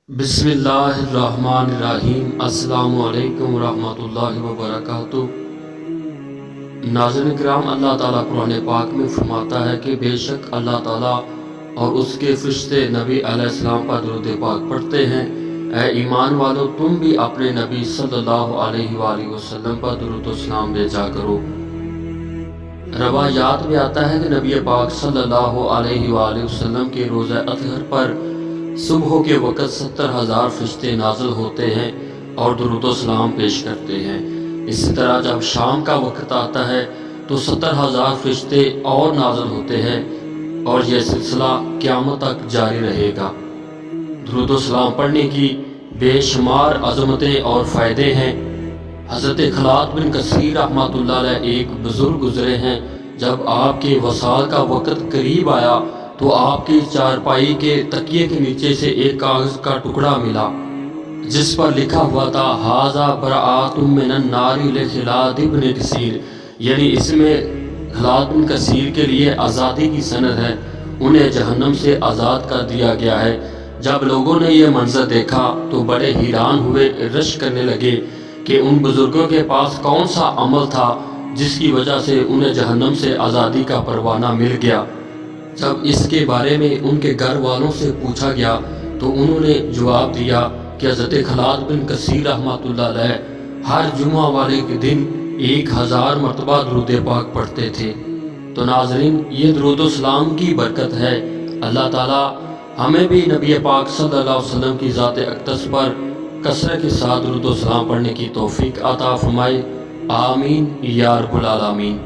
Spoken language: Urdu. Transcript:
بسم اللہ الرحمن الرحیم۔ السلام علیکم ورحمۃ اللہ وبرکاتہ۔ ناظرین کرام، اللہ تعالیٰ قرآن پاک میں فرماتا ہے کہ بے شک اللہ تعالیٰ اور اس کے فرشتے نبی علیہ السلام پر درود پاک پڑھتے ہیں۔ اے ایمان والو، تم بھی اپنے نبی صلی اللہ علیہ وآلہ وسلم پر درود و سلام بھیجا کرو۔ روایات میں آتا ہے کہ نبی پاک صلی اللہ علیہ وآلہ وسلم کے روزہ اطہر پر صبح کے وقت 70,000 فرشتے نازل ہوتے ہیں اور درود و سلام پیش کرتے ہیں۔ اسی طرح جب شام کا وقت آتا ہے تو 70,000 فرشتے اور نازل ہوتے ہیں اور یہ سلسلہ قیامت تک جاری رہے گا۔ درود و سلام پڑھنے کی بے شمار عظمتیں اور فائدے ہیں۔ حضرت خلاد بن کثیر رحمۃ اللہ علیہ ایک بزرگ گزرے ہیں۔ جب آپ کے وصال کا وقت قریب آیا تو آپ کی چارپائی کے تکیے کے نیچے سے ایک کاغذ کا ٹکڑا ملا جس پر لکھا ہوا تھا ھذا براءۃ من النار لخلاد بن کثیر، یعنی اس میں خلاد بن کثیر کے لیے آزادی کی سند ہے، انہیں جہنم سے آزاد کر دیا گیا ہے۔ جب لوگوں نے یہ منظر دیکھا تو بڑے حیران ہوئے، رشک کرنے لگے کہ ان بزرگوں کے پاس کون سا عمل تھا جس کی وجہ سے انہیں جہنم سے آزادی کا پروانہ مل گیا۔ جب اس کے بارے میں ان کے گھر والوں سے پوچھا گیا تو انہوں نے جواب دیا کہ حضرت خلاد بن کثیر رحمۃ اللہ علیہ ہر جمعہ والے کے دن 1000 مرتبہ درود پاک پڑھتے تھے۔ تو ناظرین، یہ درود و سلام کی برکت ہے۔ اللہ تعالیٰ ہمیں بھی نبی پاک صلی اللہ علیہ وسلم کی ذات اقدس پر کثرت کے ساتھ درود و سلام پڑھنے کی توفیق عطا فرمائے۔ آمین یا رب العالمین۔